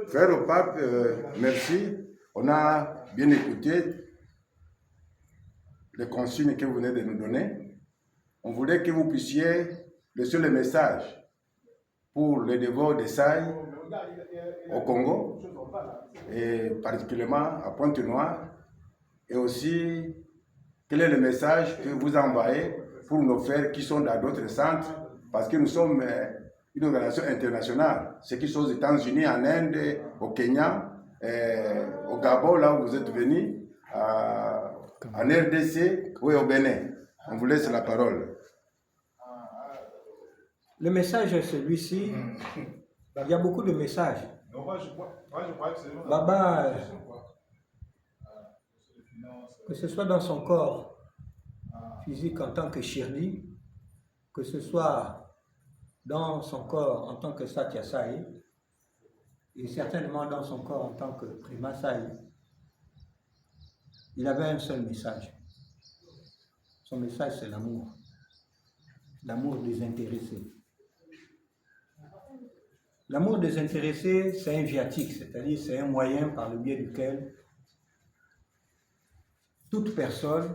Frère au pape, merci. On a bien écouté les consignes que vous venez de nous donner. On voulait que vous puissiez laisser le message pour le devoir des sailles au Congo, et particulièrement à Pointe-Noire, et aussi quel est le message que vous envoyez pour nos frères qui sont dans d'autres centres, parce que nous sommes une organisation internationale, ceux qui sont aux États-Unis, en Inde, au Kenya, au Gabon, là où vous êtes venus, en RDC ou au Bénin. On vous laisse la parole. Le message est celui-ci. Il y a beaucoup de messages. Baba, que ce soit dans son corps physique en tant que Shirdi, que ce soit dans son corps en tant que Satya Sai, et certainement dans son corps en tant que Prima Sai, il avait un seul message. Son message, c'est l'amour. L'amour désintéressé. L'amour désintéressé, c'est un viatique, c'est-à-dire c'est un moyen par le biais duquel toute personne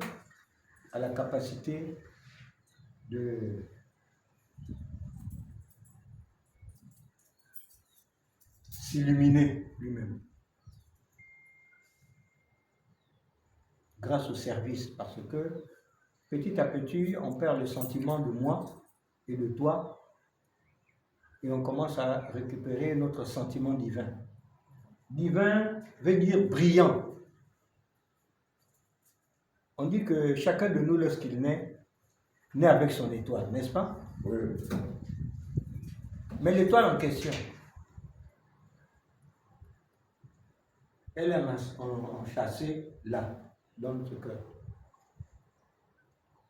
a la capacité de s'illuminer lui-même grâce au service, parce que petit à petit, on perd le sentiment de moi et de toi, et on commence à récupérer notre sentiment divin. Divin veut dire brillant. On dit que chacun de nous, lorsqu'il naît avec son étoile, n'est-ce pas? Oui. Mais l'étoile en question, elle est enchâssée là, dans notre cœur.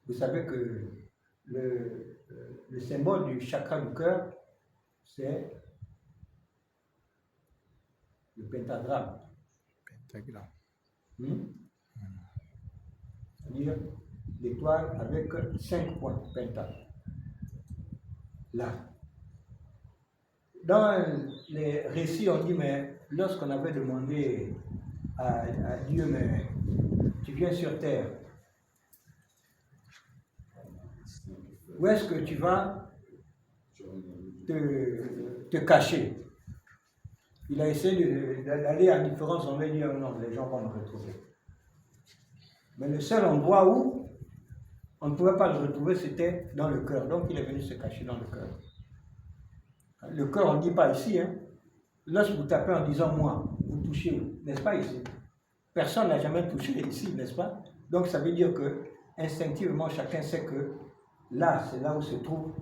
Vous savez que le symbole du chakra du cœur, c'est le pentagramme. Pentagramme. C'est-à-dire l'étoile avec 5 points, penta. Là. Dans les récits, on dit, mais lorsqu'on avait demandé à Dieu, mais tu viens sur terre, où est-ce que tu vas te cacher? Il a essayé d'aller à différents endroits, il dit non, les gens vont me retrouver. Mais le seul endroit où on ne pouvait pas le retrouver, c'était dans le cœur. Donc il est venu se cacher dans le cœur. Le cœur, on ne dit pas ici. Hein. Lorsque vous tapez en disant moi, vous touchez, n'est-ce pas ici? Personne n'a jamais touché ici, n'est-ce pas? Donc ça veut dire que instinctivement, chacun sait que là, c'est là où se trouve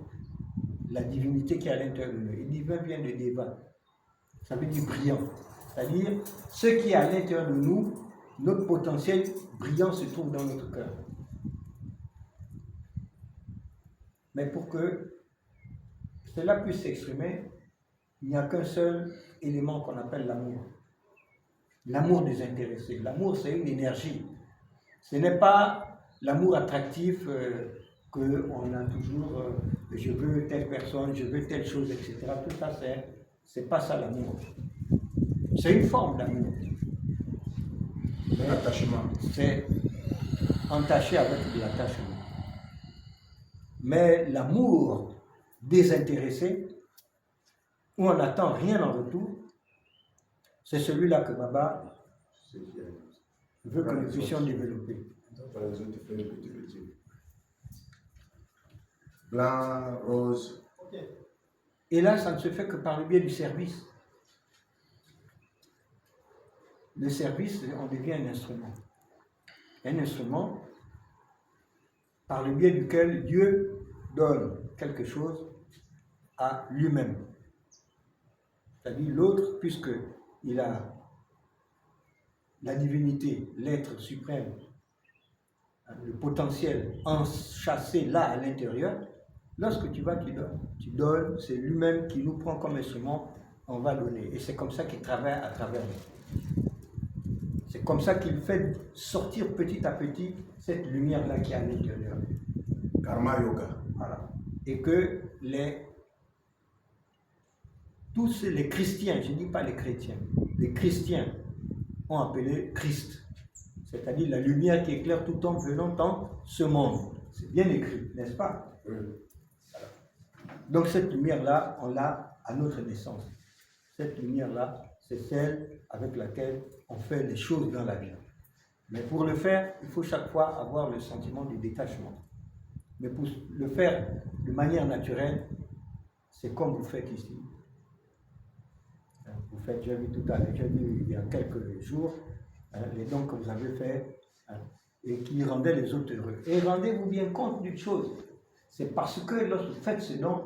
la divinité qui est à l'intérieur de nous. Et divin vient de Deva. Ça veut dire brillant. C'est-à-dire, ce qui est à l'intérieur de nous, notre potentiel brillant se trouve dans notre cœur. Mais pour que cela puisse s'exprimer, il n'y a qu'un seul élément qu'on appelle l'amour. L'amour désintéressé. L'amour, c'est une énergie. Ce n'est pas l'amour attractif qu'on a toujours, je veux telle personne, je veux telle chose, etc. Tout ça, c'est pas ça l'amour. C'est une forme d'amour. L'attachement. C'est entaché avec de l'attachement. Mais l'amour désintéressé, où on n'attend rien en retour, c'est celui-là que Baba veut que nous puissions développer. Blanc, rose. Et là, ça ne se fait que par le biais du service. Le service, on devient un instrument. Un instrument par le biais duquel Dieu donne quelque chose à lui-même. C'est-à-dire l'autre, puisqu'il a la divinité, l'être suprême, le potentiel enchâssé là à l'intérieur, lorsque tu vas, tu donnes, c'est lui-même qui nous prend comme instrument, on va donner. Et c'est comme ça qu'il travaille à travers nous. C'est comme ça qu'il fait sortir petit à petit cette lumière-là qui est à l'intérieur. Karma Yoga. Voilà. Et que tous les chrétiens, je ne dis pas les chrétiens, les chrétiens ont appelé Christ, c'est-à-dire la lumière qui éclaire tout homme venant dans ce monde. C'est bien écrit, n'est-ce pas? Oui. Donc cette lumière-là, on l'a à notre naissance. Cette lumière-là, c'est celle avec laquelle on fait les choses dans la vie. Mais pour le faire, il faut chaque fois avoir le sentiment du détachement. Mais pour le faire de manière naturelle, c'est comme vous faites ici. Vous faites, j'ai vu tout à l'heure, j'ai vu il y a quelques jours, les dons que vous avez faits et qui rendaient les autres heureux. Et rendez-vous bien compte d'une chose, c'est parce que lorsque vous faites ce don,